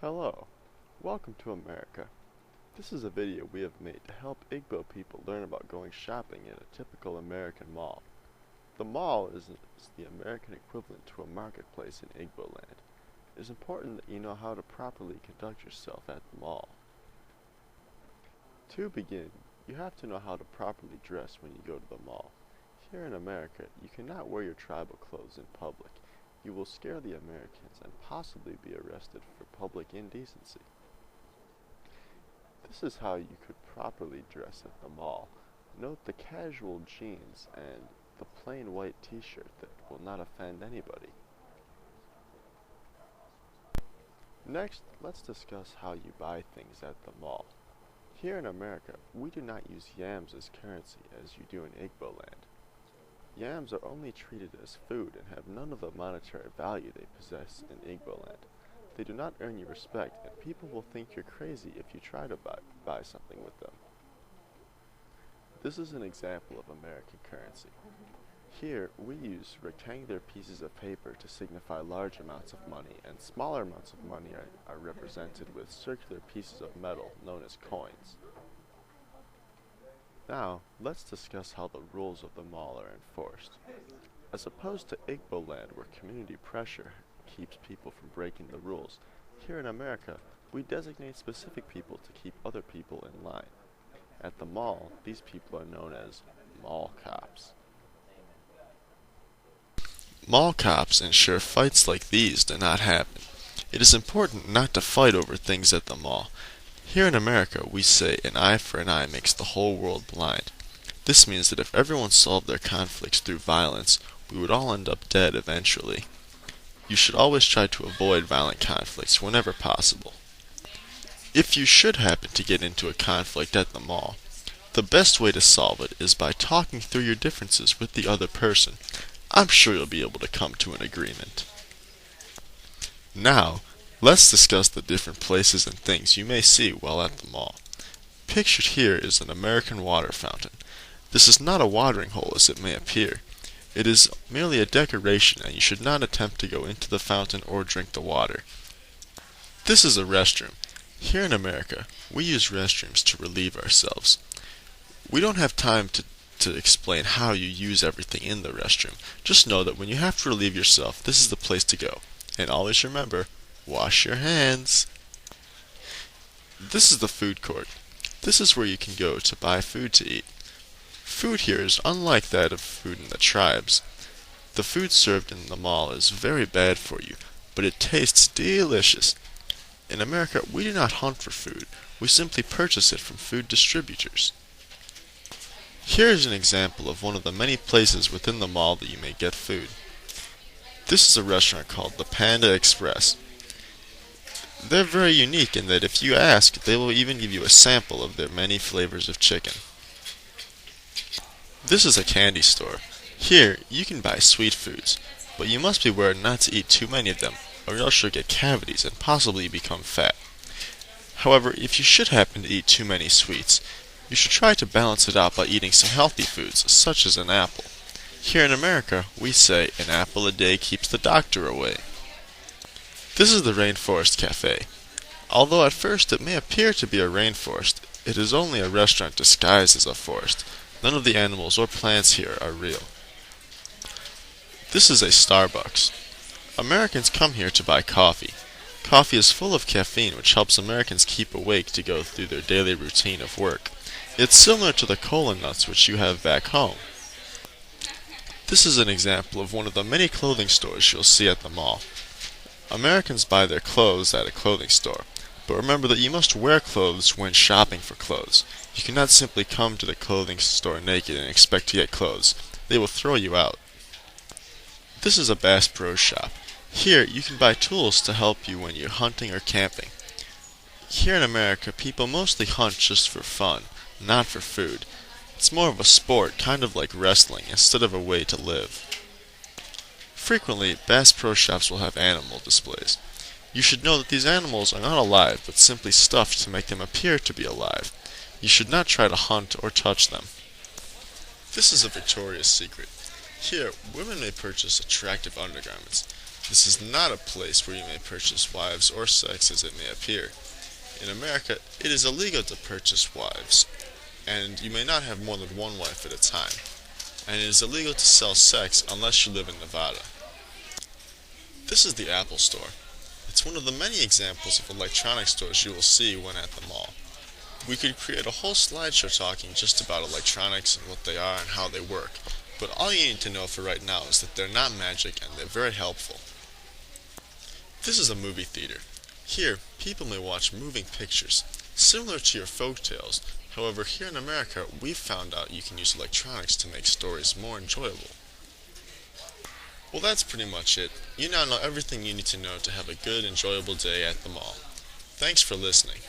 Hello, welcome to America. This is a video we have made to help Igbo people learn about going shopping in a typical American mall. The mall is the American equivalent to a marketplace in Igbo land. It is important that you know how to properly conduct yourself at the mall. To begin, you have to know how to properly dress when you go to the mall. Here in America, you cannot wear your tribal clothes in public. You will scare the Americans and possibly be arrested for public indecency. This is how you could properly dress at the mall. Note the casual jeans and the plain white t-shirt that will not offend anybody. Next, let's discuss how you buy things at the mall. Here in America, we do not use yams as currency as you do in Igbo land. Yams are only treated as food and have none of the monetary value they possess in Igbo land. They do not earn you respect, and people will think you're crazy if you try to buy something with them. This is an example of American currency. Here, we use rectangular pieces of paper to signify large amounts of money, and smaller amounts of money are represented with circular pieces of metal known as coins. Now, let's discuss how the rules of the mall are enforced. As opposed to Igbo land, where community pressure keeps people from breaking the rules, here in America, we designate specific people to keep other people in line. At the mall, these people are known as mall cops. Mall cops ensure fights like these do not happen. It is important not to fight over things at the mall. Here in America, we say an eye for an eye makes the whole world blind. This means that if everyone solved their conflicts through violence, we would all end up dead eventually. You should always try to avoid violent conflicts whenever possible. If you should happen to get into a conflict at the mall, the best way to solve it is by talking through your differences with the other person. I'm sure you'll be able to come to an agreement. Now, let's discuss the different places and things you may see while at the mall. Pictured here is an American water fountain. This is not a watering hole as it may appear. It is merely a decoration, and you should not attempt to go into the fountain or drink the water. This is a restroom. Here in America, we use restrooms to relieve ourselves. We don't have time to explain how you use everything in the restroom. Just know that when you have to relieve yourself, this is the place to go. And always remember, wash your hands. This is the food court. This is where you can go to buy food to eat. Food here is unlike that of food in the tribes. The food served in the mall is very bad for you, but it tastes delicious. In America, we do not hunt for food. We simply purchase it from food distributors. Here is an example of one of the many places within the mall that you may get food. This is a restaurant called the Panda Express. They're very unique in that if you ask, they will even give you a sample of their many flavors of chicken. This is a candy store. Here, you can buy sweet foods, but you must beware not to eat too many of them, or else you'll get cavities and possibly become fat. However, if you should happen to eat too many sweets, you should try to balance it out by eating some healthy foods, such as an apple. Here in America, we say an apple a day keeps the doctor away. This is the Rainforest Cafe. Although at first it may appear to be a rainforest, it is only a restaurant disguised as a forest. None of the animals or plants here are real. This is a Starbucks. Americans come here to buy coffee. Coffee is full of caffeine, which helps Americans keep awake to go through their daily routine of work. It's similar to the cola nuts which you have back home. This is an example of one of the many clothing stores you'll see at the mall. Americans buy their clothes at a clothing store, but remember that you must wear clothes when shopping for clothes. You cannot simply come to the clothing store naked and expect to get clothes. They will throw you out. This is a Bass Pro Shop. Here, you can buy tools to help you when you're hunting or camping. Here in America, people mostly hunt just for fun, not for food. It's more of a sport, kind of like wrestling, instead of a way to live. Frequently, Bass Pro Shops will have animal displays. You should know that these animals are not alive, but simply stuffed to make them appear to be alive. You should not try to hunt or touch them. This is a Victoria's Secret. Here, women may purchase attractive undergarments. This is not a place where you may purchase wives or sex as it may appear. In America, it is illegal to purchase wives, and you may not have more than one wife at a time. And it is illegal to sell sex unless you live in Nevada. This is the Apple Store. It's one of the many examples of electronics stores you will see when at the mall. We could create a whole slideshow talking just about electronics and what they are and how they work, but all you need to know for right now is that they're not magic and they're very helpful. This is a movie theater. Here, people may watch moving pictures, similar to your folk tales. However, here in America, we've found out you can use electronics to make stories more enjoyable. Well, that's pretty much it. You now know everything you need to know to have a good, enjoyable day at the mall. Thanks for listening.